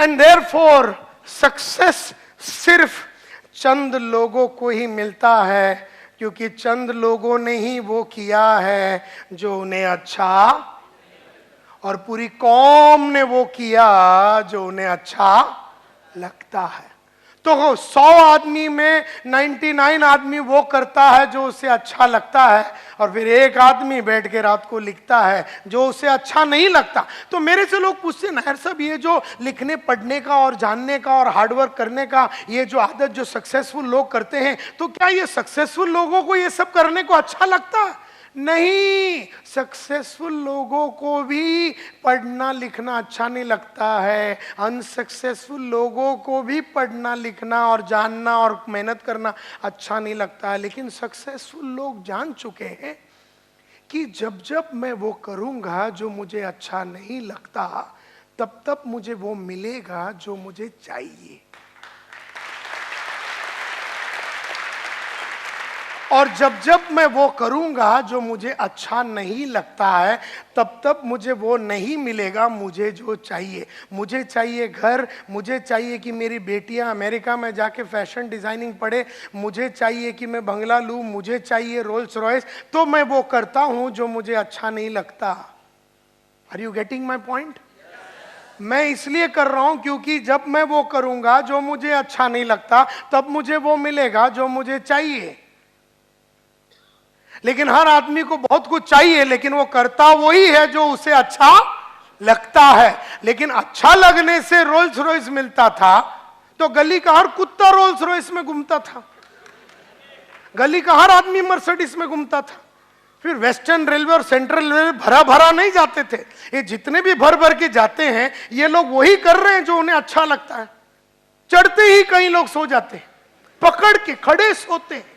And therefore success सिर्फ चंद लोगों को ही मिलता है, क्योंकि चंद लोगों ने ही वो किया है जो उन्हें अच्छा, और पूरी कौम ने वो किया जो उन्हें अच्छा लगता है। तो 100 आदमी में 99 आदमी वो करता है जो उसे अच्छा लगता है, और फिर एक आदमी बैठ के रात को लिखता है जो उसे अच्छा नहीं लगता। तो मेरे से लोग पूछते हैं, नायर साहब ये जो लिखने पढ़ने का और जानने का और हार्डवर्क करने का ये जो आदत जो सक्सेसफुल लोग करते हैं, तो क्या ये सक्सेसफुल लोगों को ये सब करने को अच्छा लगता है? नहीं, सक्सेसफुल लोगों को भी पढ़ना लिखना अच्छा नहीं लगता है, अनसक्सेसफुल लोगों को भी पढ़ना लिखना और जानना और मेहनत करना अच्छा नहीं लगता है। लेकिन सक्सेसफुल लोग जान चुके हैं कि जब जब मैं वो करूंगा जो मुझे अच्छा नहीं लगता, तब तब मुझे वो मिलेगा जो मुझे चाहिए। और जब जब मैं वो करूंगा जो मुझे अच्छा नहीं लगता है, तब तब मुझे वो नहीं मिलेगा मुझे जो चाहिए। मुझे चाहिए घर, मुझे चाहिए कि मेरी बेटियां अमेरिका में जाके फैशन डिजाइनिंग पढ़े, मुझे चाहिए कि मैं बंगला लूं, मुझे चाहिए रोल्स रॉयस, तो मैं वो करता हूं जो मुझे अच्छा नहीं लगता। Are you getting my point? मैं इसलिए कर रहा हूं क्योंकि जब मैं वो करूंगा जो मुझे अच्छा नहीं लगता, तब मुझे वो मिलेगा जो मुझे चाहिए। लेकिन हर आदमी को बहुत कुछ चाहिए, लेकिन वो करता वही है जो उसे अच्छा लगता है। लेकिन अच्छा लगने से रोल्स रॉयस मिलता था तो गली का हर कुत्ता रोल्स रॉयस में घूमता था, गली का हर आदमी मर्सिडीज में घूमता था। फिर वेस्टर्न रेलवे और सेंट्रल रेलवे भरा भरा नहीं जाते थे, ये जितने भी भर भर के जाते हैं ये लोग वही कर रहे हैं जो उन्हें अच्छा लगता है। चढ़ते ही कई लोग सो जाते हैं, पकड़ के खड़े सोते हैं।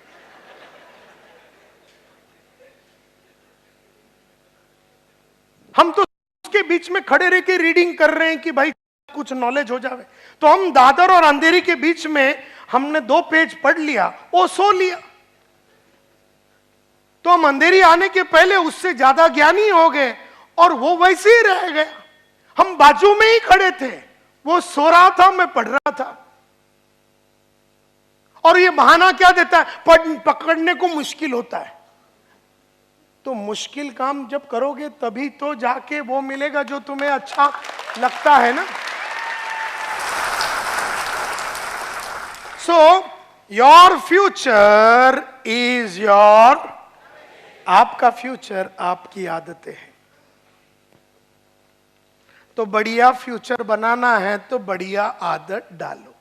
हम तो उसके बीच में खड़े रह के रीडिंग कर रहे हैं कि भाई कुछ नॉलेज हो जावे। तो हम दादर और अंधेरी के बीच में हमने 2 पेज पढ़ लिया, वो सो लिया, तो हम अंधेरी आने के पहले उससे ज्यादा ज्ञानी हो गए और वो वैसे ही रह गया। हम बाजू में ही खड़े थे, वो सो रहा था, मैं पढ़ रहा था। और ये बहाना क्या देता है? पकड़ने को मुश्किल होता है। तो मुश्किल काम जब करोगे तभी तो जाके वो मिलेगा जो तुम्हें अच्छा लगता है ना। So your future is your, आपका फ्यूचर आपकी आदतें हैं। तो बढ़िया फ्यूचर बनाना है तो बढ़िया आदत डालो,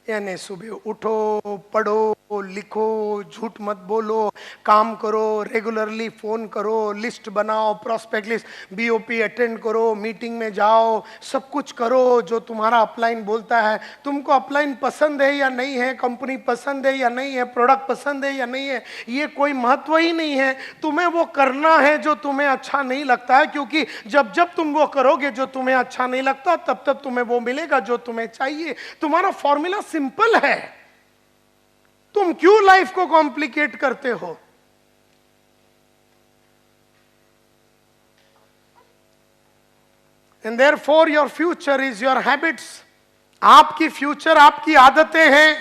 यानी सुबह उठो, पढ़ो, लिखो, झूठ मत बोलो, काम करो, रेगुलरली फोन करो, लिस्ट बनाओ, प्रोस्पेक्ट लिस्ट, बीओपी अटेंड करो, मीटिंग में जाओ, सब कुछ करो जो तुम्हारा अपलाइन बोलता है। तुमको अपलाइन पसंद है या नहीं है, कंपनी पसंद है या नहीं है, प्रोडक्ट पसंद है या नहीं है, ये कोई महत्व ही नहीं है। तुम्हें वो करना है जो तुम्हें अच्छा नहीं लगता है, क्योंकि जब जब तुम वो करोगे जो तुम्हें अच्छा नहीं लगता, तब तब तुम्हें वो मिलेगा जो तुम्हें चाहिए। तुम्हारा फॉर्मूला सिंपल है, तुम क्यों लाइफ को कॉम्प्लिकेट करते हो? And therefore your future is your habits. आपकी फ्यूचर आपकी आदतें हैं।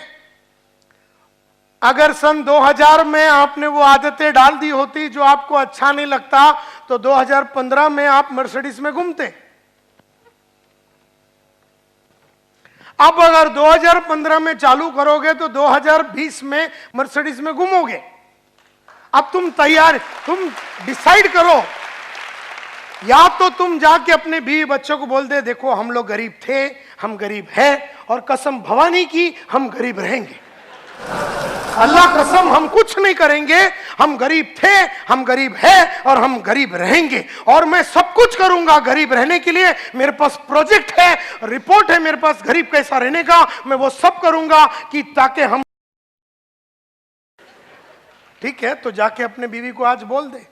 अगर सन 2000 में आपने वो आदतें डाल दी होती जो आपको अच्छा नहीं लगता, तो 2015 में आप मर्सिडीज में घूमते। अब अगर 2015 में चालू करोगे तो 2020 में मर्सिडीज में घूमोगे। अब तुम तैयार, तुम डिसाइड करो, या तो तुम जाके अपने बीवी बच्चों को बोल दे, देखो हम लोग गरीब थे, हम गरीब हैं, और कसम भवानी की हम गरीब रहेंगे, अल्लाह कसम हम कुछ नहीं करेंगे, हम गरीब थे, हम गरीब हैं और हम गरीब रहेंगे, और मैं सब कुछ करूंगा गरीब रहने के लिए। मेरे पास प्रोजेक्ट है, रिपोर्ट है मेरे पास गरीब कैसा रहने का, मैं वो सब करूंगा कि ताकि हम। ठीक है, तो जाके अपने बीवी को आज बोल दे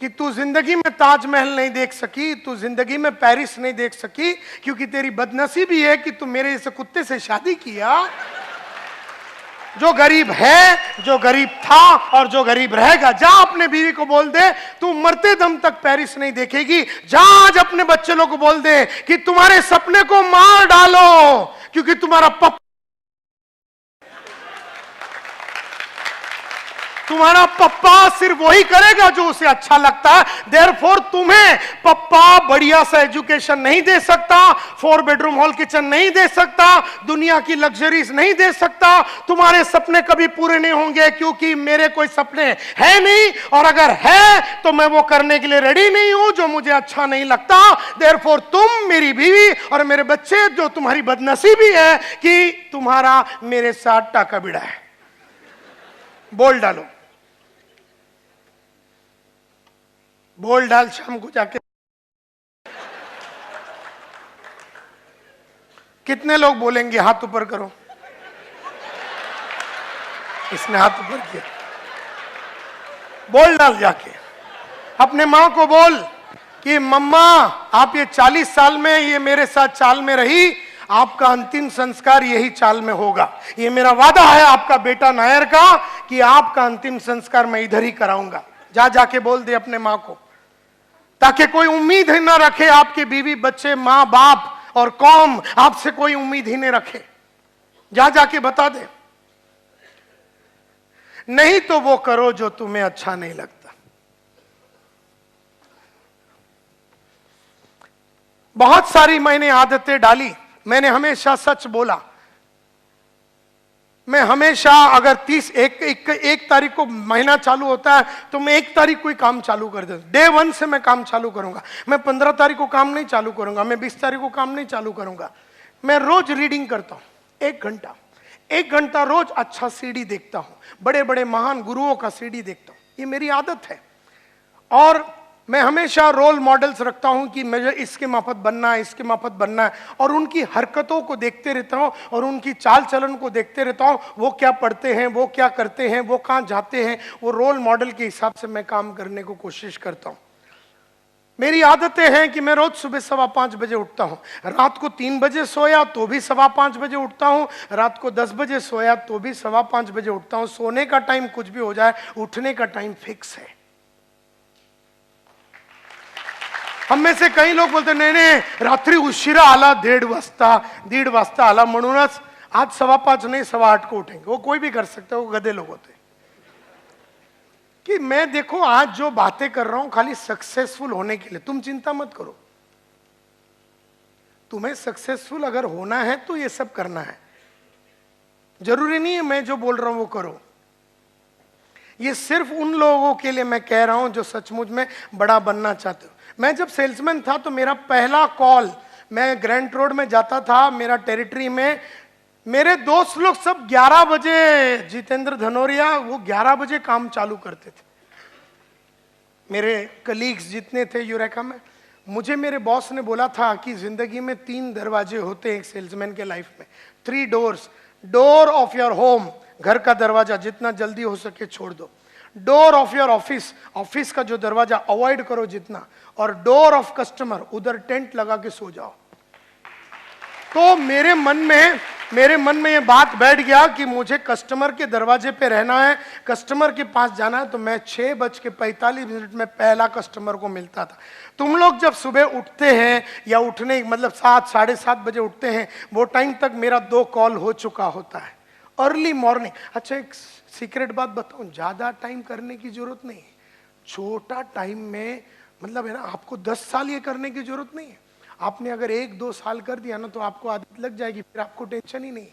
कि तू जिंदगी में ताजमहल नहीं देख सकी, तू जिंदगी में पेरिस नहीं देख सकी, क्योंकि तेरी बदनसीबी है कि तू मेरे जैसे कुत्ते से शादी किया। जो गरीब है, जो गरीब था और जो गरीब रहेगा। जा अपने बीवी को बोल दे तू मरते दम तक पेरिस नहीं देखेगी। जा आज अपने बच्चे लोग को बोल दे कि तुम्हारे सपने को मार डालो, क्योंकि तुम्हारा पप्पा सिर्फ वही करेगा जो उसे अच्छा लगता है। देयरफॉर तुम्हें पप्पा बढ़िया सा एजुकेशन नहीं दे सकता, 4 बेडरूम हॉल किचन नहीं दे सकता, दुनिया की लग्जरीज नहीं दे सकता। तुम्हारे सपने कभी पूरे नहीं होंगे, क्योंकि मेरे कोई सपने है नहीं, और अगर है तो मैं वो करने के लिए रेडी नहीं हूं जो मुझे अच्छा नहीं लगता। देयरफॉर तुम, मेरी बीवी और मेरे बच्चे, जो तुम्हारी बदनसीबी है कि तुम्हारा मेरे साथ टाका बिड़ा है। बोल डालो, बोल डाल शाम को जाके। कितने लोग बोलेंगे? हाथ ऊपर करो। इसने हाथ ऊपर किया। बोल डाल जाके अपने मां को बोल कि मम्मा आप ये 40 साल में ये मेरे साथ चाल में रही, आपका अंतिम संस्कार यही चाल में होगा। ये मेरा वादा है आपका बेटा नायर का कि आपका अंतिम संस्कार मैं इधर ही कराऊंगा। जा जाके बोल दे अपने मां को, ताकि कोई उम्मीद ही ना रखे, आपके बीवी बच्चे मां बाप और कौम आपसे कोई उम्मीद ही नहीं रखे। जा जाके बता दे। नहीं तो वो करो जो तुम्हें अच्छा नहीं लगता। बहुत सारी मैंने आदतें डाली, मैंने हमेशा सच बोला। मैं हमेशा अगर 1 तारीख को महीना चालू होता है तो मैं 1 तारीख को ही काम चालू कर देता हूं। डे 1 से मैं काम चालू करूंगा। मैं 15 तारीख को काम नहीं चालू करूंगा, मैं 20 तारीख को काम नहीं चालू करूंगा। मैं रोज रीडिंग करता हूं 1 घंटा रोज। अच्छा सीडी देखता हूं, बड़े बड़े महान गुरुओं का सीडी देखता हूं। ये मेरी आदत है। और मैं हमेशा रोल मॉडल्स रखता हूं कि मुझे इसके माफत बनना है, इसके माफत बनना है, और उनकी हरकतों को देखते रहता हूं और उनकी चाल चलन को देखते रहता हूं। वो क्या पढ़ते हैं, वो क्या करते हैं, वो कहां जाते हैं, वो रोल मॉडल के हिसाब से मैं काम करने को कोशिश करता हूं। मेरी आदतें हैं कि मैं रोज सुबह 5:15 बजे उठता हूं। रात को 3 बजे सोया तो भी 5:15 बजे उठता हूं। रात को 10 बजे सोया तो भी 5:15 बजे उठता हूं। सोने का टाइम कुछ भी हो जाए, उठने का टाइम फिक्स है। हम में से कई लोग बोलते नहीं रात्री उशिरा आला 1:30 वाजता आला म्हणूनच आज 5:15 नहीं 8:15 को उठेंगे। वो कोई भी कर सकता है, वो गधे लोग होते हैं। कि मैं देखो आज जो बातें कर रहा हूं खाली सक्सेसफुल होने के लिए, तुम चिंता मत करो। तुम्हें सक्सेसफुल अगर होना है तो ये सब करना है। जरूरी नहीं है मैं जो बोल रहा हूं वो करो। ये सिर्फ उन लोगों के लिए मैं कह रहा हूं जो सचमुच में बड़ा बनना चाहते हो। मैं जब सेल्समैन था तो मेरा पहला कॉल, मैं ग्रैंड रोड में जाता था, मेरा टेरिटरी में मेरे दोस्त लोग सब 11 बजे, जितेंद्र धनोरिया वो 11 बजे काम चालू करते थे। मेरे कलीग्स जितने थे यूरेका में, मुझे मेरे बॉस ने बोला था कि जिंदगी में 3 दरवाजे होते हैं एक सेल्समैन के लाइफ में, 3 doors. Door of your home, घर का दरवाजा जितना जल्दी हो सके छोड़ दो। Door of your office, office का जो दरवाजा अवॉइड करो जितना। और डोर ऑफ कस्टमर, उधर टेंट लगा के सो जाओ। तो मेरे मन में ये बात बैठ गया कि मुझे कस्टमर के दरवाजे पे रहना है, कस्टमर के पास जाना है। तो मैं 6:45 में पहला कस्टमर को मिलता था। तुम लोग जब सुबह उठते हैं या उठने मतलब 7 साढ़े 7 बजे उठते हैं, वो टाइम तक मेरा 2 कॉल हो चुका होता है। Early morning. अच्छा एक सीक्रेट बात बताऊं, ज्यादा टाइम करने की जरूरत नहीं है। छोटा टाइम में मतलब है ना, आपको 10 साल ये करने की जरूरत नहीं है। आपने अगर 1-2 साल कर दिया ना तो आपको आदत लग जाएगी, फिर आपको टेंशन ही नहीं।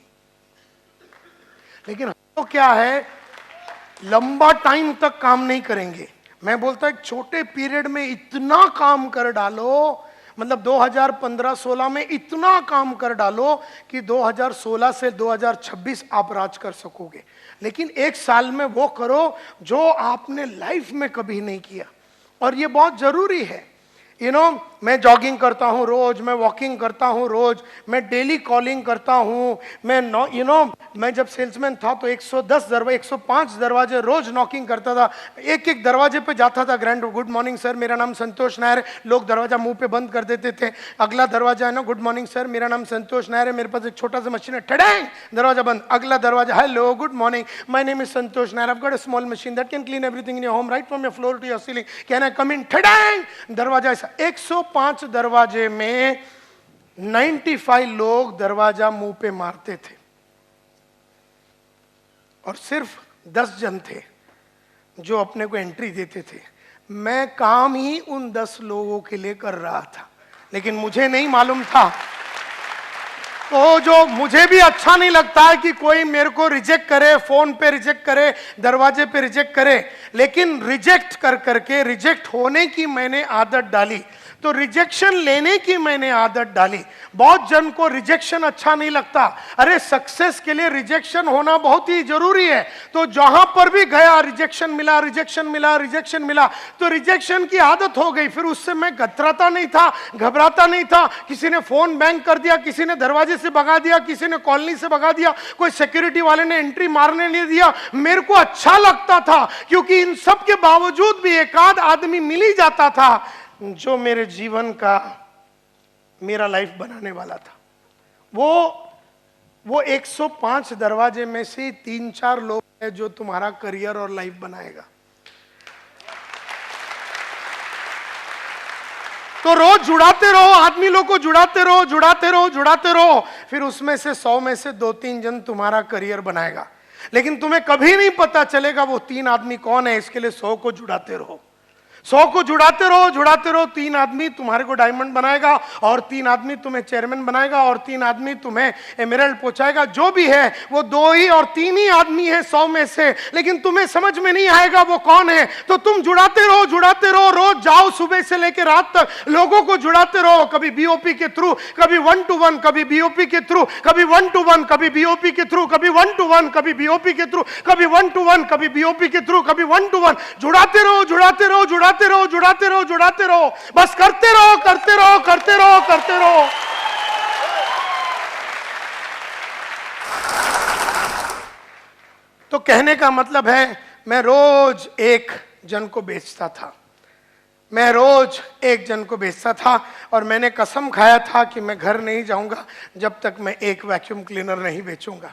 लेकिन तो क्या है, लंबा टाइम तक काम नहीं करेंगे। मैं बोलता एक छोटे पीरियड में इतना काम कर डालो, मतलब 2015-16 में इतना काम कर डालो कि 2016 से 2026 आप राज कर सकोगे। लेकिन 1 साल में वो करो जो आपने लाइफ में कभी नहीं किया। और ये बहुत जरूरी है। मैं जॉगिंग करता हूँ रोज, मैं वॉकिंग करता हूँ रोज, मैं डेली कॉलिंग करता हूँ, मैं मैं जब सेल्समैन था तो 110 दरवाजे 105 दरवाजे रोज नॉकिंग करता था। एक एक दरवाजे पे जाता था, ग्रैंड गुड मॉर्निंग सर मेरा नाम संतोष नायर, लोग दरवाजा मुंह पे बंद कर देते थे। अगला दरवाजा है ना, गुड मॉर्निंग सर मेरा नाम संतोष नायर है, मेरे पास एक छोटा सा मशीन है, ठड़ैंग दरवाजा बंद। अगला दरवाजा, hello good morning my name is Santosh Nair, I have got a small machine that can clean everything in your home right from your floor to your ceiling, can I come in, ठड़ैंग दरवाजा। ऐसा 105 दरवाजे में 95 लोग दरवाजा मुंह पे मारते थे और सिर्फ 10 जन थे जो अपने को एंट्री देते थे। मैं काम ही उन 10 लोगों के लिए कर रहा था, लेकिन मुझे नहीं मालूम था। तो जो मुझे भी अच्छा नहीं लगता है कि कोई मेरे को रिजेक्ट करे, फोन पे रिजेक्ट करे, दरवाजे पे रिजेक्ट करे, लेकिन रिजेक्ट कर करके रिजेक्ट होने की मैंने आदत डाली, तो रिजेक्शन लेने की मैंने आदत डाली। बहुत जन को रिजेक्शन अच्छा नहीं लगता, अरे सक्सेस के लिए रिजेक्शन होना बहुत ही जरूरी है। तो जहां पर भी गया रिजेक्शन मिला, रिजेक्शन मिला, रिजेक्शन मिला, तो रिजेक्शन की आदत हो गई। फिर उससे मैं कतराता नहीं था, घबराता नहीं था। किसी ने फोन बैंग कर दिया, किसी ने दरवाजे से भगा दिया, किसी ने कॉलोनी से भगा दिया, कोई सिक्योरिटी वाले ने एंट्री मारने नहीं दिया, मेरे को अच्छा लगता था, क्योंकि इन सब के बावजूद भी एक आध आदमी मिल ही जाता था जो मेरे जीवन का, मेरा लाइफ बनाने वाला था। वो 105 दरवाजे में से 3-4 लोग हैं जो तुम्हारा करियर और लाइफ बनाएगा। तो रोज जुड़ाते रहो, आदमी लोग को जुड़ाते रहो, जुड़ाते रहो, जुड़ाते रहो, फिर उसमें से 100 में से 2-3 जन तुम्हारा करियर बनाएगा। लेकिन तुम्हें कभी नहीं पता चलेगा वो 3 आदमी कौन है, इसके लिए 100 को जुड़ाते रहो, 100 को जुड़ाते रहो, जुड़ाते रहो। 3 आदमी तुम्हारे को डायमंड बनाएगा, और 3 आदमी तुम्हें चेयरमैन बनाएगा, और 3 आदमी तुम्हें एमराल्ड पहुंचाएगा। जो भी है वो 2 ही और 3 ही आदमी है 100 में से, लेकिन तुम्हें समझ में नहीं आएगा वो कौन है। तो तुम जुड़ाते रहो, जुड़ाते रहो, रोज जाओ सुबह से लेकर रात तक लोगों को जुड़ाते रहो, कभी बीओपी के थ्रू, कभी 1-to-1, कभी बीओपी के थ्रू, कभी 1-to-1, कभी बीओपी के थ्रू, कभी 1-to-1, कभी बीओपी के थ्रू, कभी 1-to-1, कभी बीओपी के थ्रू, कभी 1-to-1। जुड़ाते रहो, जुड़ाते रहो, जुड़ाते रहो, जुड़ाते रहो, जुड़ाते रहो, बस करते रहो, करते रहो, करते रहो, करते रहो। तो कहने का मतलब है, मैं रोज एक जन को बेचता था, मैं रोज एक जन को बेचता था, और मैंने कसम खाया था कि मैं घर नहीं जाऊंगा जब तक मैं एक वैक्यूम क्लीनर नहीं बेचूंगा।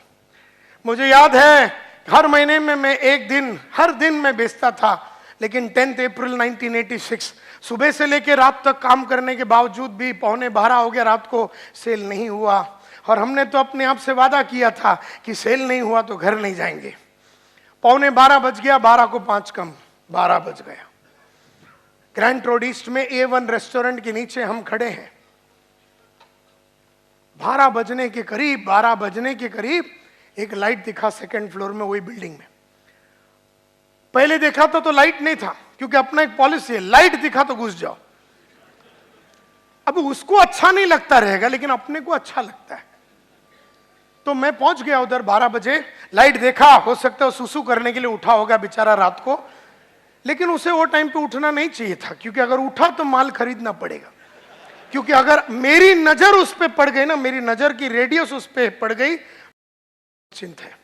मुझे याद है हर महीने में मैं एक दिन, हर दिन मैं बेचता था। लेकिन 10 अप्रैल 1986 सुबह से लेकर रात तक काम करने के बावजूद भी 11:15 हो गया रात को, सेल नहीं हुआ। और हमने तो अपने आप से वादा किया था कि सेल नहीं हुआ तो घर नहीं जाएंगे। 11:15 बज गया, 12 को 5 कम, 12 बज गया। ग्रैंड रोड ईस्ट में A1 रेस्टोरेंट के नीचे हम खड़े हैं। 12 बजने के करीब, 12 बजने के करीब एक लाइट दिखा 2nd फ्लोर में, वही बिल्डिंग में। पहले देखा तो लाइट नहीं था, क्योंकि अपना एक पॉलिसी है, लाइट दिखा तो घुस जाओ। अब उसको अच्छा नहीं लगता रहेगा, लेकिन अपने को अच्छा लगता है। तो मैं पहुंच गया उधर 12 बजे, लाइट देखा, हो सकता है सुसु करने के लिए उठा होगा बेचारा रात को, लेकिन उसे वो टाइम पे उठना नहीं चाहिए था, क्योंकि अगर उठा तो माल खरीदना पड़ेगा। क्योंकि अगर मेरी नजर उस पर पड़ गई ना, मेरी नजर की रेडियस उस पर पड़ गई, चिंता है।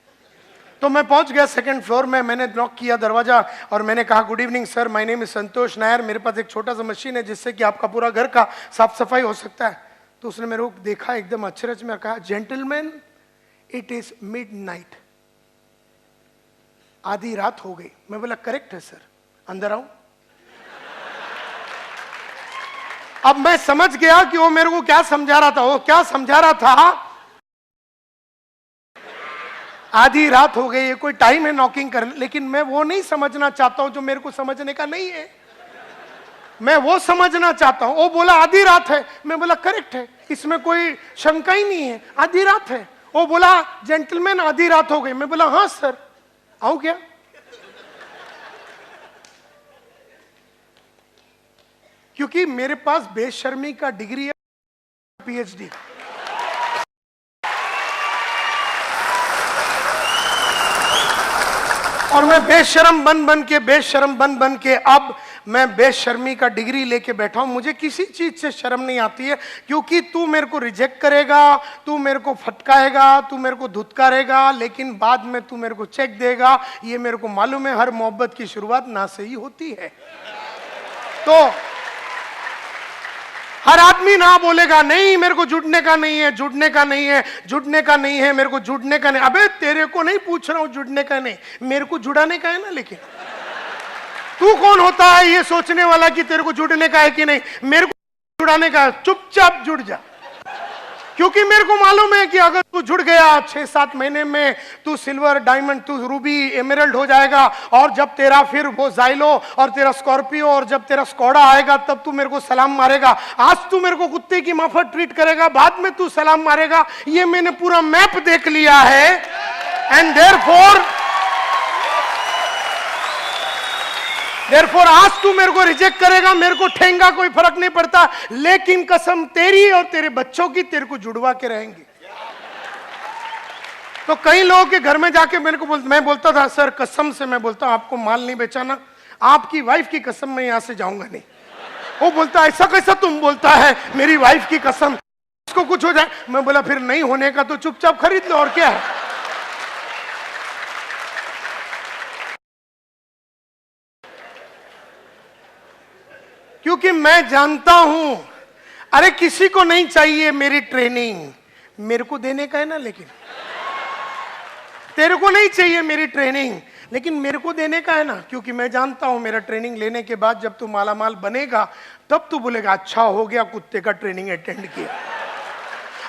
तो मैं पहुंच गया 2nd फ्लोर में, मैंने नॉक किया दरवाजा और मैंने कहा, good evening sir, my name is Santosh Nair, मेरे पास एक छोटा सा मशीन है जिससे कि आपका पूरा घर का साफ सफाई हो सकता है। तो उसने मेरे को देखा एकदम अचरज में, कहा, जेंटलमैन इट इज मिडनाइट, आधी रात हो गई। मैं बोला, करेक्ट है सर, अंदर आऊं। अब मैं समझ गया कि वो मेरे को क्या समझा रहा था। वो क्या समझा रहा था, आधी रात हो गई है, कोई टाइम है नॉकिंग करने, लेकिन मैं वो नहीं समझना चाहता हूं जो मेरे को समझने का नहीं है। मैं वो समझना चाहता हूं। वो बोला आधी रात है, मैं बोला करेक्ट है, इसमें कोई शंका ही नहीं है, आधी रात है। वो बोला जेंटलमैन आधी रात हो गई, मैं बोला हाँ सर, आऊं क्या? क्योंकि मेरे पास बेशर्मी का डिग्री है, PhD। और मैं बेशरम बन बन के अब मैं बेशर्मी का डिग्री लेके बैठा हूं, मुझे किसी चीज से शर्म नहीं आती है, क्योंकि तू मेरे को रिजेक्ट करेगा, तू मेरे को फटकाएगा, तू मेरे को धुतकारेगा, लेकिन बाद में तू मेरे को चेक देगा। ये मेरे को मालूम है, हर मोहब्बत की शुरुआत ना से ही होती है। तो हर आदमी ना बोलेगा, नहीं मेरे को जुड़ने का नहीं है, जुड़ने का नहीं है, जुड़ने का नहीं है, मेरे को जुड़ने का नहीं। अबे तेरे को नहीं पूछ रहा हूं जुड़ने का नहीं, मेरे को जुड़ाने का है ना। लेकिन तू कौन होता है ये सोचने वाला कि तेरे को जुड़ने का है कि नहीं? मेरे को जुड़ाने का है, चुपचाप जुड़ जा, क्योंकि मेरे को मालूम है कि अगर तू जुड़ गया 6-7 महीने में तू सिल्वर, डायमंड, तू रूबी, एमराल्ड हो जाएगा। और जब तेरा फिर वो जाइलो और तेरा स्कॉर्पियो और जब तेरा स्कॉडा आएगा तब तू मेरे को सलाम मारेगा। आज तू मेरे को कुत्ते की माफक ट्रीट करेगा, बाद में तू सलाम मारेगा। ये मैंने पूरा मैप देख लिया है। एंड देयरफॉर आज तू मेरे को रिजेक्ट करेगा, मेरे को ठेंगा, कोई फर्क नहीं पड़ता, लेकिन कसम तेरी और तेरे बच्चों की तेरे को जुड़वा के रहेंगी। तो कई लोगों के घर में जाके मेरे को मैं बोलता था, सर कसम से मैं बोलता हूं आपको माल नहीं बेचाना, आपकी वाइफ की कसम मैं यहां से जाऊंगा नहीं। वो बोलता ऐसा कैसा तुम बोलता है, मेरी वाइफ की कसम, उसको कुछ हो जाए। मैं बोला फिर नहीं होने का तो चुपचाप खरीद लो, और क्या है। क्योंकि मैं जानता हूं, अरे किसी को नहीं चाहिए मेरी ट्रेनिंग, मेरे को देने का है ना। लेकिन तेरे को नहीं चाहिए मेरी ट्रेनिंग, लेकिन मेरे को देने का है ना। क्योंकि मैं जानता हूं मेरा ट्रेनिंग लेने के बाद जब तू मालामाल बनेगा तब तू बोलेगा अच्छा हो गया कुत्ते का ट्रेनिंग अटेंड किया।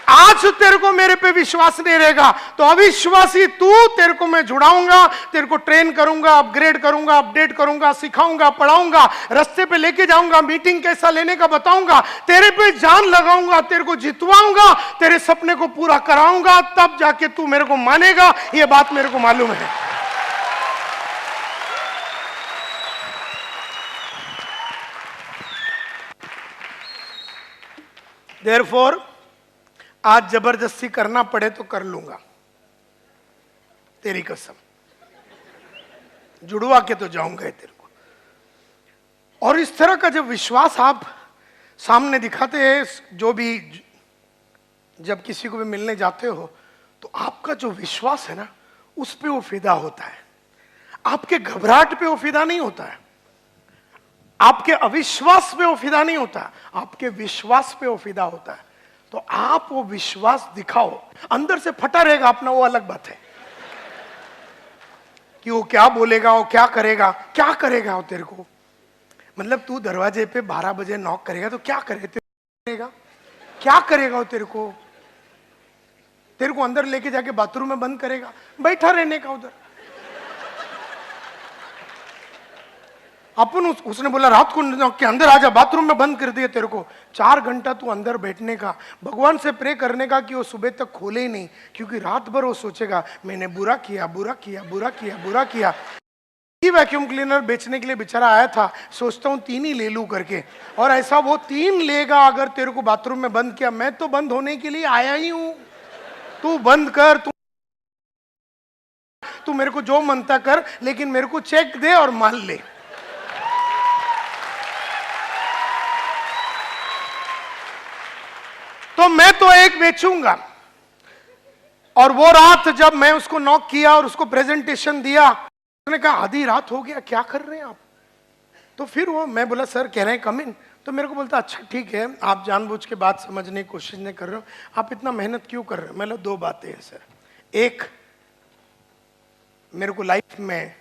आज तेरे को मेरे पे विश्वास नहीं रहेगा तो अविश्वासी तू, तेरे को मैं जुड़ाऊंगा, तेरे को ट्रेन करूंगा, अपग्रेड करूंगा, अपडेट करूंगा, सिखाऊंगा, पढ़ाऊंगा, रास्ते पे लेके जाऊंगा, मीटिंग कैसा लेने का बताऊंगा, तेरे पे जान लगाऊंगा, तेरे को जितवाऊंगा, तेरे सपने को पूरा कराऊंगा, तब जाके तू मेरे को मानेगा। ये बात मेरे को मालूम है। देयरफॉर आज जबरदस्ती करना पड़े तो कर लूंगा, तेरी कसम, जुड़वा के तो जाऊंगा तेरे को। और इस तरह का जब विश्वास आप सामने दिखाते हैं, जो भी जब किसी को भी मिलने जाते हो, तो आपका जो विश्वास है ना उस पे वो फिदा होता है, आपके घबराहट पे वो फिदा नहीं होता है, आपके अविश्वास पे वो फिदा नहीं होता, आपके विश्वास पे वो फिदा होता है। तो आप वो विश्वास दिखाओ, अंदर से फटा रहेगा अपना, वो अलग बात है कि वो क्या बोलेगा, वो क्या करेगा, क्या करेगा वो तेरे को। मतलब तू दरवाजे पे 12 बजे नॉक करेगा तो क्या करेगा, क्या करेगा वो तेरे को अंदर लेके जाके बाथरूम में बंद करेगा, बैठा रहने का उधर। अपन उसने बोला रात को नॉक के अंदर आजा, बाथरूम में बंद कर दिया तेरे को। 4 घंटा तू अंदर बैठने का, भगवान से प्रे करने का कि वो सुबह तक खोले ही नहीं, क्योंकि रात भर वो सोचेगा मैंने बुरा किया, बुरा किया, बुरा किया, बुरा किया। वैक्यूम क्लीनर बेचने के लिए बेचारा आया था, सोचता हूँ 3 ही ले लूं करके, और ऐसा वो 3 लेगा अगर तेरे को बाथरूम में बंद किया। मैं तो बंद होने के लिए आया ही हूं, तू बंद कर, तू मेरे को जो मनता कर, लेकिन मेरे को चेक दे और माल ले। तो मैं तो एक बेचूंगा। और वो रात जब मैं उसको नॉक किया और उसको प्रेजेंटेशन दिया, उसने कहा आधी रात हो गया, क्या कर रहे हैं आप। तो फिर वो, मैं बोला सर कह रहे हैं कम इन। तो मेरे को बोलता अच्छा ठीक है, आप जानबूझ के बात समझने की कोशिश नहीं कर रहे हो, आप इतना मेहनत क्यों कर रहे हो। मतलब 2 बातें हैं सर, एक मेरे को लाइफ में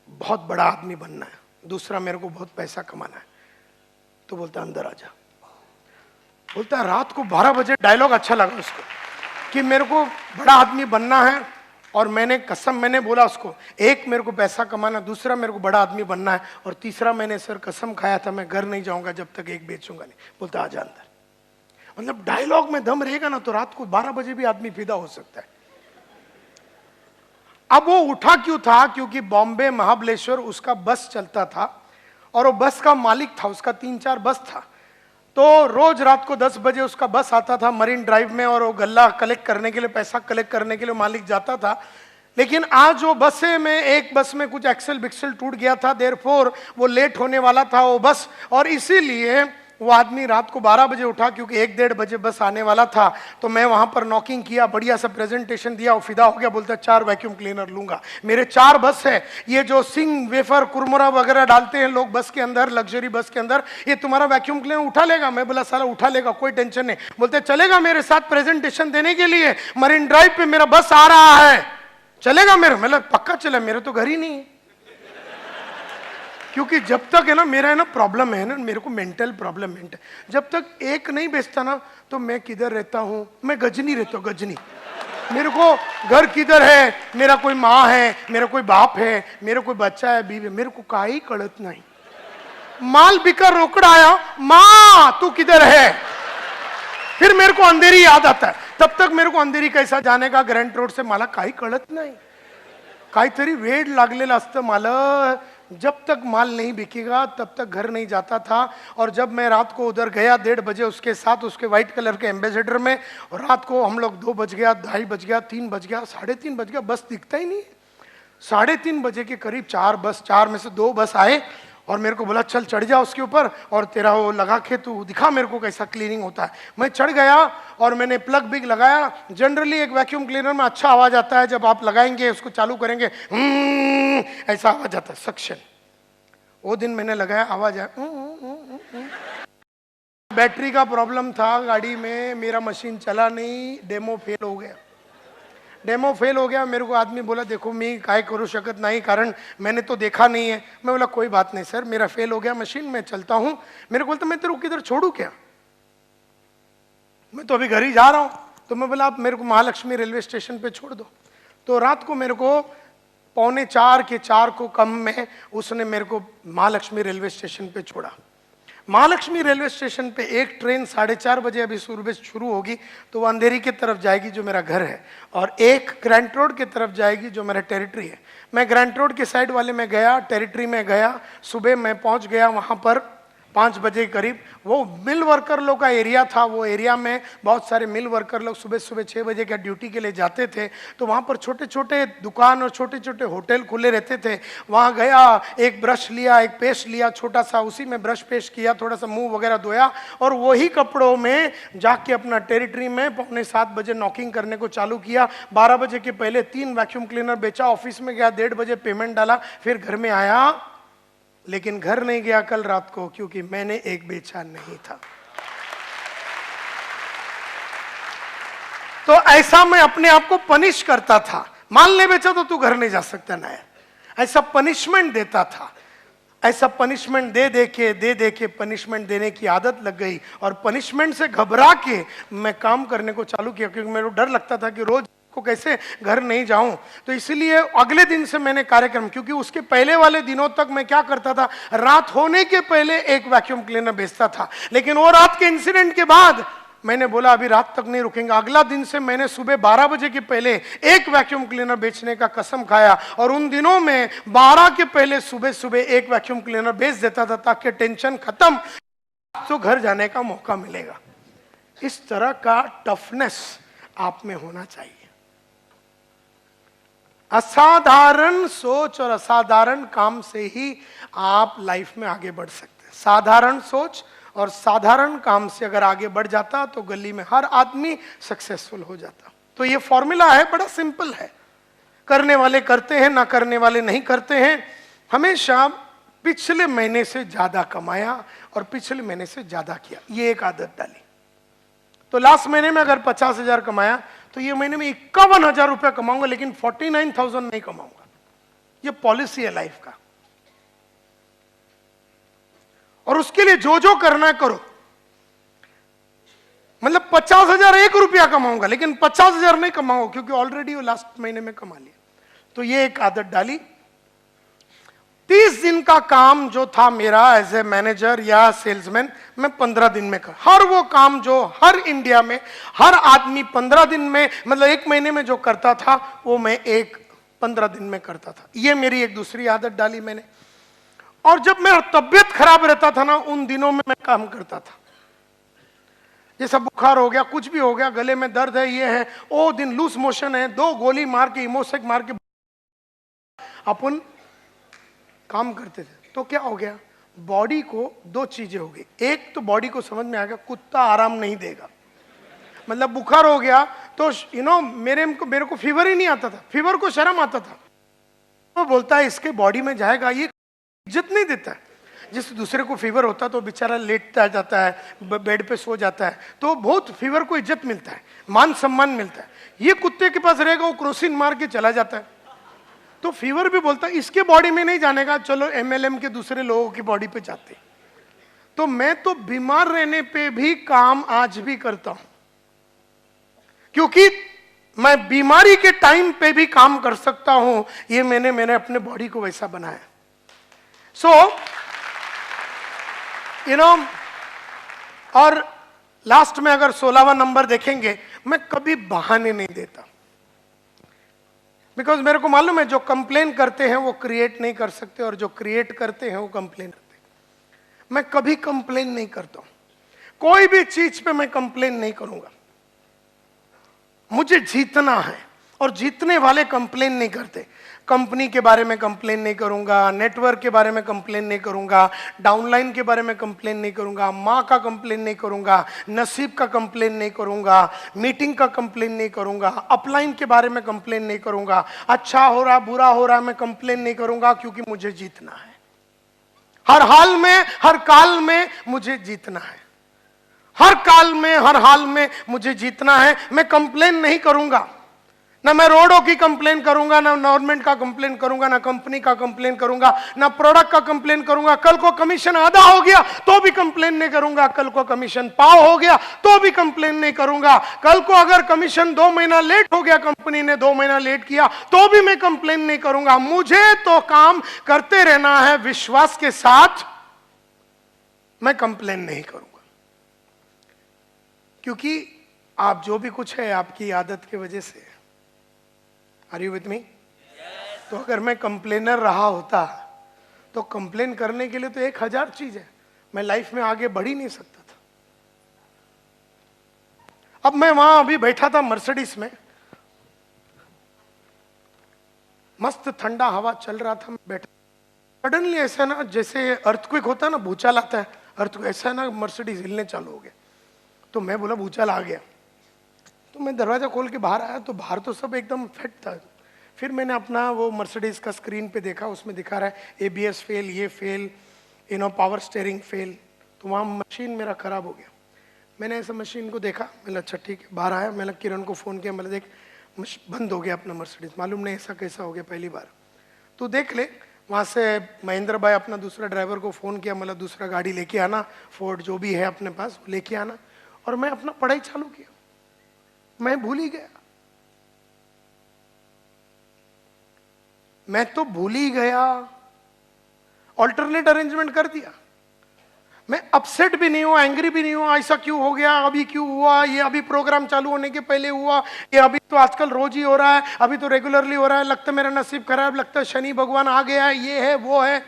बहुत बड़ा आदमी बनना है, दूसरा मेरे को बहुत पैसा कमाना है। तो बोलता अंदर आ जा। बोलता रात को 12 बजे, डायलॉग अच्छा लगा उसको कि मेरे को बड़ा आदमी बनना है, और मैंने बोला उसको, एक मेरे को पैसा कमाना, दूसरा मेरे को बड़ा आदमी बनना है, और तीसरा मैंने सर कसम खाया था मैं घर नहीं जाऊंगा जब तक एक बेचूंगा नहीं। बोलता आजा अंदर। मतलब डायलॉग में दम रहेगा ना तो रात को 12 बजे भी आदमी फिदा हो सकता है। अब वो उठा क्यों था, क्योंकि बॉम्बे महाबलेश्वर उसका बस चलता था, और वो बस का मालिक था, उसका 3-4 बस था। तो रोज रात को 10 बजे उसका बस आता था मरीन ड्राइव में, और वो गल्ला कलेक्ट करने के लिए, पैसा कलेक्ट करने के लिए मालिक जाता था। लेकिन आज वो बसें में, एक बस में कुछ एक्सल बिक्सल टूट गया था, देयरफॉर वो लेट होने वाला था वो बस, और इसीलिए वो आदमी रात को 12 बजे उठा क्योंकि 1-1:30 बजे बस आने वाला था। तो मैं वहां पर नॉकिंग किया, बढ़िया सा प्रेजेंटेशन दिया, वो फिदा हो गया, बोलता 4 वैक्यूम क्लीनर लूंगा। मेरे 4 बस है, ये जो सिंग वेफर कुरमुरा वगैरह डालते हैं लोग बस के अंदर, लग्जरी बस के अंदर, ये तुम्हारा वैक्यूम क्लीनर उठा लेगा? मैं बोला साला उठा लेगा, कोई टेंशन नहीं। बोलते चलेगा मेरे साथ प्रेजेंटेशन देने के लिए, मरीन ड्राइव पे मेरा बस आ रहा है, चलेगा मेरे? मतलब पक्का चला, मेरे तो घर ही नहीं है। क्योंकि जब तक है ना, मेरा है ना प्रॉब्लम है ना, मेरे को मेंटल प्रॉब्लम है, जब तक एक नहीं बेचता ना, तो मैं किधर रहता हूं? मैं गजनी रहता हूं, गजनी। मेरे को घर किधर है, मेरा कोई माँ है, मेरा कोई बाप है, मेरा कोई बच्चा है, बीवी, मेरे को काई कड़त नहीं। माल बिका रोकड़ा आया, माँ तू किधर है? फिर मेरे को अंधेरी याद आता है, तब तक मेरे को अंधेरी कैसा जाने का ग्रैंड रोड से, मला काही कळत नाही, काहीतरी वेड लागलेलं असतं मला। जब तक माल नहीं बिकेगा तब तक घर नहीं जाता था। और जब मैं रात को उधर गया 1:30 बजे उसके साथ, उसके व्हाइट कलर के एम्बेसडर में, और रात को हम लोग 2 बज गया, 2:30 बज गया, 3 बज गया, 3:30 बज गया, बस दिखता ही नहीं। 3:30 बजे के करीब 4 बस, 4 में से 2 बस आए और मेरे को बोला चल चढ़ जा उसके ऊपर और तेरा वो लगा के तू दिखा मेरे को कैसा क्लीनिंग होता है। मैं चढ़ गया और मैंने प्लग बिग लगाया। जनरली एक वैक्यूम क्लीनर में अच्छा आवाज आता है, जब आप लगाएंगे उसको चालू करेंगे ऐसा आवाज आता है, सक्शन। वो दिन मैंने लगाया, आवाज आया। बैटरी का प्रॉब्लम था गाड़ी में, मेरा मशीन चला नहीं, डेमो फेल हो गया। डेमो फेल हो गया। मेरे को आदमी बोला देखो मी काय करू शकत नहीं, कारण मैंने तो देखा नहीं है। मैं बोला कोई बात नहीं सर, मेरा फेल हो गया मशीन, मैं चलता हूं। मेरे को बोलता मैं तेरे को किधर छोड़ू क्या, मैं तो अभी घर ही जा रहा हूं। तो मैं बोला आप मेरे को महालक्ष्मी रेलवे स्टेशन पे छोड़ दो। तो रात को मेरे को 3:45 के 4 को कम में उसने मेरे को महालक्ष्मी रेलवे स्टेशन पे छोड़ा। महालक्ष्मी रेलवे स्टेशन पे एक ट्रेन 4:30 बजे अभी सुबह शुरू होगी, तो वो अंधेरी की तरफ जाएगी जो मेरा घर है, और एक ग्रैंट रोड की तरफ जाएगी जो मेरा टेरिटरी है। मैं ग्रैंट रोड के साइड वाले में गया, टेरिटरी में गया। सुबह मैं पहुंच गया वहां पर 5 बजे करीब। वो मिल वर्कर लोग का एरिया था, वो एरिया में बहुत सारे मिल वर्कर लोग सुबह सुबह 6 बजे का ड्यूटी के लिए जाते थे। तो वहाँ पर छोटे छोटे दुकान और छोटे छोटे होटल खुले रहते थे। वहाँ गया, एक ब्रश लिया, एक पेस्ट लिया छोटा सा, उसी में ब्रश पेस्ट किया, थोड़ा सा मुंह वगैरह धोया, और वही कपड़ों में जाके अपना टेरिटरी में 6:45 बजे नॉकिंग करने को चालू किया। 12 बजे के पहले 3 वैक्यूम क्लीनर बेचा, ऑफिस में गया, 1:30 बजे पेमेंट डाला, फिर घर में आया। लेकिन घर नहीं गया कल रात को, क्योंकि मैंने एक बेचा नहीं था। तो ऐसा मैं अपने आप को पनिश करता था। माल नहीं बेचा तो तू घर नहीं जा सकता ना यार, ऐसा पनिशमेंट देता था। ऐसा पनिशमेंट दे दे के पनिशमेंट देने की आदत लग गई, और पनिशमेंट से घबरा के मैं काम करने को चालू किया, क्योंकि मेरे को डर लगता था कि रोज को कैसे घर नहीं जाऊं। तो इसलिए अगले दिन से मैंने कार्यक्रम, क्योंकि उसके पहले वाले दिनों तक मैं क्या करता था, रात होने के पहले एक वैक्यूम क्लीनर बेचता था। लेकिन वो रात के इंसिडेंट के बाद मैंने बोला अभी रात तक नहीं रुकेंगे। अगला दिन से मैंने सुबह 12 बजे के पहले एक वैक्यूम क्लीनर बेचने का कसम खाया, और उन दिनों में 12 के पहले सुबह सुबह एक वैक्यूम क्लीनर बेच देता था, ताकि टेंशन खत्म, तो घर जाने का मौका मिलेगा। इस तरह का टफनेस आप में होना चाहिए। असाधारण सोच और असाधारण काम से ही आप लाइफ में आगे बढ़ सकते हैं। साधारण सोच और साधारण काम से अगर आगे बढ़ जाता तो गली में हर आदमी सक्सेसफुल हो जाता। तो ये फॉर्मूला है, बड़ा सिंपल है। करने वाले करते हैं, ना करने वाले नहीं करते हैं। हमेशा पिछले महीने से ज्यादा कमाया और पिछले महीने से ज्यादा किया, ये एक आदत डाली। तो लास्ट महीने में अगर 50,000 कमाया तो ये महीने में 51,000 रुपया कमाऊंगा, लेकिन 49,000 नहीं कमाऊंगा। ये पॉलिसी है लाइफ का। और उसके लिए जो जो करना है करो। मतलब 50,000 1 रुपया कमाऊंगा, लेकिन 50,000 नहीं कमाऊंगा, क्योंकि ऑलरेडी वो लास्ट महीने में कमा लिया। तो ये एक आदत डाली। 30 दिन का काम जो था मेरा एज ए मैनेजर या सेल्समैन, मैं 15 दिन में कर। हर वो काम जो हर इंडिया में हर आदमी 15 दिन में, मतलब 1 महीने में जो करता था, वो मैं 15 दिन में करता था। ये मेरी एक दूसरी आदत डाली मैंने। और जब मेरा तबियत खराब रहता था ना, उन दिनों में मैं काम करता था। जैसा बुखार हो गया, कुछ भी हो गया, गले में दर्द है, ये है, ओ दिन लूज मोशन है, 2 गोली मार के इमोसेक मार के अपन काम करते थे तो क्या हो गया, बॉडी को दो चीजें हो गई। एक तो बॉडी को समझ में आ गया कुत्ता आराम नहीं देगा, मतलब बुखार हो गया तो मेरे को फीवर ही नहीं आता था, फीवर को शर्म आता था। वो बोलता है इसके बॉडी में जाएगा, ये इज्जत नहीं देता है। जिस दूसरे को फीवर होता है तो बेचारा लेटता जाता है, बेड पे सो जाता है, तो बहुत फीवर को इज्जत मिलता है, मान सम्मान मिलता है। ये कुत्ते के पास रहेगा, वो क्रोसिन मार के चला जाता है। तो फीवर भी बोलता है इसके बॉडी में नहीं जाने का, चलो एमएलएम के दूसरे लोगों की बॉडी पे जाते। तो मैं तो बीमार रहने पे भी काम आज भी करता हूं, क्योंकि मैं बीमारी के टाइम पे भी काम कर सकता हूं। ये मैंने अपने बॉडी को वैसा बनाया। और लास्ट में अगर 16वां नंबर देखेंगे, मैं कभी बहाने नहीं देता, बिकॉज मेरे को मालूम है जो कंप्लेन करते हैं वो क्रिएट नहीं कर सकते, और जो क्रिएट करते हैं वो कंप्लेन करते हैं। मैं कभी कंप्लेन नहीं करता हूं, कोई भी चीज पे मैं कंप्लेन नहीं करूंगा। मुझे जीतना है, और जीतने वाले कंप्लेन नहीं करते। कंपनी के बारे में कंप्लेन नहीं करूंगा, नेटवर्क के बारे में कंप्लेन नहीं करूंगा, डाउनलाइन के बारे में कंप्लेन नहीं करूंगा, माँ का कंप्लेन नहीं करूंगा, नसीब का कंप्लेन नहीं करूंगा, मीटिंग का कंप्लेन नहीं करूंगा, अपलाइन के बारे में कंप्लेन नहीं करूंगा, अच्छा हो रहा बुरा हो रहा मैं कंप्लेन नहीं करूंगा, क्योंकि मुझे जीतना है। हर हाल में हर काल में मुझे जीतना है, हर काल में हर हाल में मुझे जीतना है। मैं कंप्लेन नहीं करूंगा, ना मैं रोडों की कंप्लेन करूंगा, ना गवर्नमेंट का कंप्लेन करूंगा, ना कंपनी का कंप्लेन करूंगा, ना प्रोडक्ट का कंप्लेन करूंगा। कल को कमीशन आधा हो गया तो भी कंप्लेन नहीं करूंगा, कल को कमीशन पाव हो गया तो भी कंप्लेन नहीं करूंगा, कल को अगर कमीशन 2 महीना लेट हो गया, कंपनी ने 2 महीना लेट किया तो भी मैं कंप्लेन नहीं करूंगा। मुझे तो काम करते रहना है विश्वास के साथ, मैं कंप्लेन नहीं करूंगा, क्योंकि आप जो भी कुछ है आपकी आदत की वजह से। Are you with me? तो अगर मैं कंप्लेनर रहा होता तो कंप्लेन करने के लिए तो 1000 चीज है, मैं लाइफ में आगे बढ़ ही नहीं सकता था। अब मैं वहां अभी बैठा था मर्सिडीज में, मस्त ठंडा हवा चल रहा था, मैं बैठा, सडनली ऐसा ना जैसे अर्थक्वेक होता है ना, भूचाल आता है, अर्थक्वेक ऐसा ना मर्सिडीज हिलने चालू हो गया। तो मैं बोला भूचाल आ गया, तो मैं दरवाजा खोल के बाहर आया तो बाहर तो सब एकदम फिट था। फिर मैंने अपना वो मर्सिडीज का स्क्रीन पे देखा, उसमें दिखा रहा है एबीएस फेल, ये फेल, पावर स्टीयरिंग फेल। तो वहाँ मशीन मेरा खराब हो गया। मैंने ऐसा मशीन को देखा, मैंने अच्छा ठीक है, बाहर आया, मैंने किरण को फ़ोन किया, मैंने देख बंद हो गया अपना मर्सिडीज, मालूम नहीं ऐसा कैसा हो गया पहली बार, तो देख ले। वहाँ से महेंद्र भाई अपना दूसरा ड्राइवर को फ़ोन किया, मतलब दूसरा गाड़ी लेके आना, फोर्ड जो भी है अपने पास लेके आना, और मैं अपना पढ़ाई चालू किया। मैं भूल ही गया, मैं तो भूल ही गया, ऑल्टरनेट अरेंजमेंट कर दिया। मैं अपसेट भी नहीं हुआ, एंग्री भी नहीं हुआ, ऐसा क्यों हो गया, अभी क्यों हुआ, ये अभी प्रोग्राम चालू होने के पहले हुआ, ये अभी तो आजकल रोज ही हो रहा है, अभी तो रेगुलरली हो रहा है, लगता है मेरा नसीब खराब, लगता है शनि भगवान आ गया है, ये है वो है।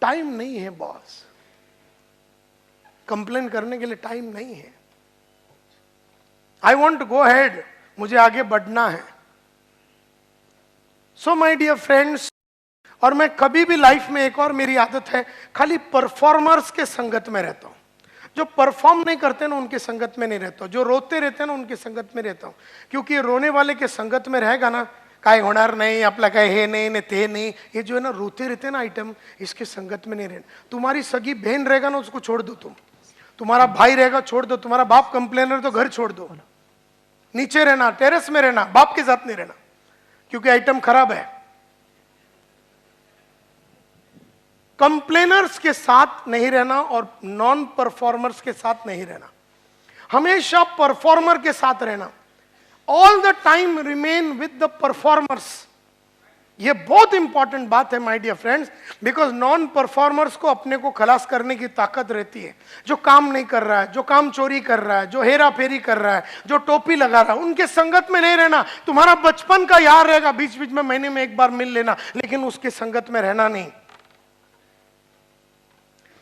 टाइम नहीं है बॉस, कंप्लेन करने के लिए टाइम नहीं है। I want to go head, मुझे आगे बढ़ना है। सो माई डियर फ्रेंड्स, और मैं कभी भी लाइफ में, एक और मेरी आदत है, खाली परफॉर्मर्स के संगत में रहता हूं। जो परफॉर्म नहीं करते ना उनके संगत में नहीं रहता हूं, जो रोते रहते हैं ना उनके संगत में रहता हूं, क्योंकि रोने वाले के संगत में रहेगा ना, काय होणार नहीं, आपला काय हे नहीं ने ते नहीं, ये जो है ना रोते रहते हैं ना आइटम, इसके संगत में नहीं रहना। तुम्हारी सगी बहन रहेगा ना उसको छोड़ दो, तुम्हारा भाई रहेगा छोड़ दो, तुम्हारा बाप कंप्लेनर तो घर छोड़ दो, नीचे रहना, टेरेस में रहना, बाप के साथ नहीं रहना, क्योंकि आइटम खराब है। कंप्लेनर्स के साथ नहीं रहना और नॉन परफॉर्मर्स के साथ नहीं रहना, हमेशा परफॉर्मर के साथ रहना। All the time remain with the performers. ये बहुत इंपॉर्टेंट बात है my dear friends, because non performers को अपने को खलास करने की ताकत रहती है। जो काम नहीं कर रहा है, जो काम चोरी कर रहा है, जो हेरा फेरी कर रहा है, जो टोपी लगा रहा है, उनके संगत में नहीं रहना। तुम्हारा बचपन का यार रहेगा, बीच बीच में महीने में एक बार मिल लेना, लेकिन उसके संगत में रहना नहीं।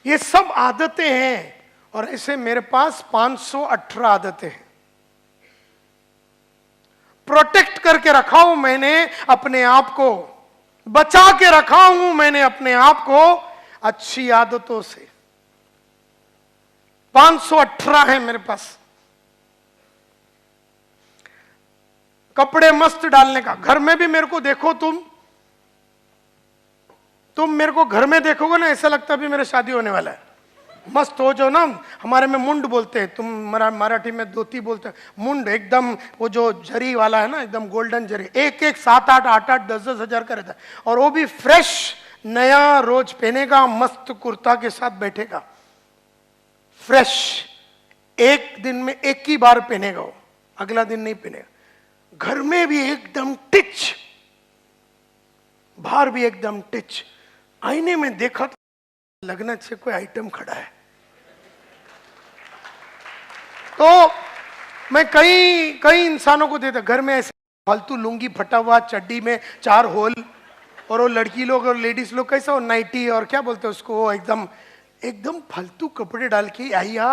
ये सब आदतें हैं, और ऐसे मेरे पास 518 आदतें हैं। प्रोटेक्ट करके रखा हूं मैंने अपने आप को। बचा के रखा हूं मैंने अपने आप को अच्छी आदतों से। 518 है मेरे पास। कपड़े मस्त डालने का, घर में भी मेरे को देखो, तुम मेरे को घर में देखोगे ना, ऐसा लगता है भी मेरे शादी होने वाला है। मस्त हो जो ना, हमारे में मुंड बोलते हैं, तुम मराठी में धोती बोलते हैं, मुंड एकदम वो जो जरी वाला है ना, एकदम गोल्डन जरी, एक 7-8, 8-8, 10-10 हजार का रहता है, और वो भी फ्रेश नया रोज पहनेगा, मस्त कुर्ता के साथ बैठेगा, फ्रेश, एक दिन में एक ही बार पहनेगा वो, अगला दिन नहीं पहनेगा। घर में भी एकदम टिच, बाहर भी एकदम टिच। आईने में देखा तो लगना चाहिए कोई आइटम खड़ा है। तो मैं कई इंसानों को देता, घर में ऐसे फालतू लुंगी फटा हुआ, चड्डी में 4 होल, और वो लड़की लोग और लेडीज लोग कैसा, वो नाइटी और क्या बोलते हैं उसको, वो एकदम फालतू कपड़े डाल के आइया।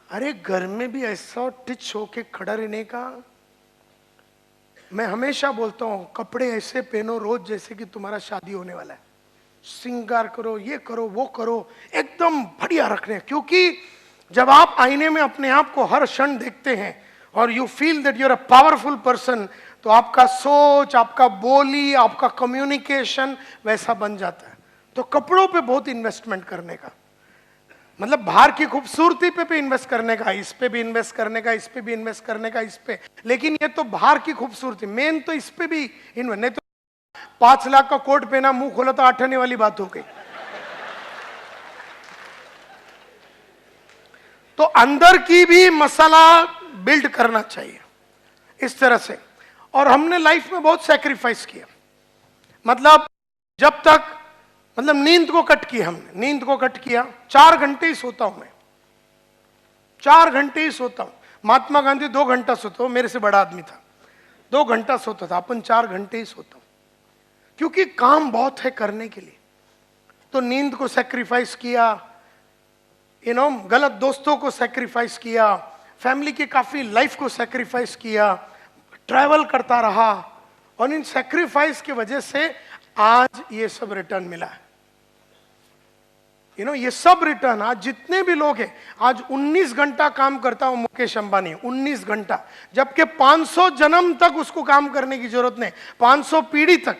अरे घर में भी ऐसा टिच होके खड़ा रहने का। मैं हमेशा बोलता हूं, कपड़े ऐसे पहनो रोज जैसे कि तुम्हारा शादी होने वाला है। श्रृंगार करो, ये करो, वो करो, एकदम बढ़िया रखने। क्योंकि जब आप आईने में अपने आप को हर क्षण देखते हैं और you feel that you are a powerful person, तो आपका सोच, आपका बोली, आपका कम्युनिकेशन वैसा बन जाता है। तो कपड़ों पे बहुत इन्वेस्टमेंट करने का, मतलब बाहर की खूबसूरती पे भी इन्वेस्ट करने का, इस पे भी इन्वेस्ट करने का, इस पे भी इन्वेस्ट करने का, इस पे। लेकिन ये तो बाहर की खूबसूरती, मेन तो इस पे भी इन्वेस्ट। नहीं तो 5 लाख का कोट पहना, मुंह खोला तो 8 आने वाली बात हो गई। तो अंदर की भी मसाला बिल्ड करना चाहिए इस तरह से। और हमने लाइफ में बहुत सैक्रिफाइस किया, मतलब जब तक, मतलब नींद को कट किया हमने, नींद को कट किया। 4 घंटे ही सोता हूं मैं, 4 घंटे ही सोता हूं। महात्मा गांधी 2 घंटा सोता, मेरे से बड़ा आदमी था, 2 घंटा सोता था, अपन 4 घंटे ही सोता हूं। क्योंकि काम बहुत है करने के लिए, तो नींद को सैक्रिफाइस किया, गलत दोस्तों को सैक्रिफाइस किया, फैमिली की काफी लाइफ को सैक्रिफाइस किया, ट्रैवल करता रहा, और इन सैक्रिफाइस की वजह से आज ये सब रिटर्न मिला है। ये सब रिटर्न, आज जितने भी लोग हैं, आज 19 घंटा काम करता हूं मुकेश अंबानी, 19 घंटा, जबकि 500 जन्म तक उसको काम करने की जरूरत नहीं, 500 पीढ़ी तक।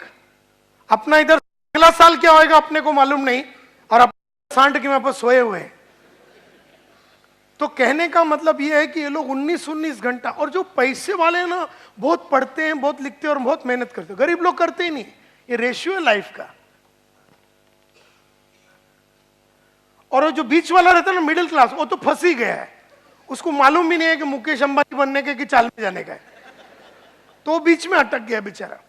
अपना इधर अगला साल क्या होएगा अपने को मालूम नहीं, और अपने सांड के वहां पर सोए हुए हैं। तो कहने का मतलब ये है कि ये लोग 19 घंटा, और जो पैसे वाले हैं ना, बहुत पढ़ते हैं, बहुत लिखते हैं और बहुत मेहनत करते हैं, गरीब लोग करते ही नहीं। ये रेशियो है लाइफ का। और वो जो बीच वाला रहता है ना, मिडिल क्लास, वो तो फंस ही गया है, उसको मालूम भी नहीं है कि मुकेश अंबानी बनने के कि चाल में जाने का है, तो बीच में अटक गया बेचारा।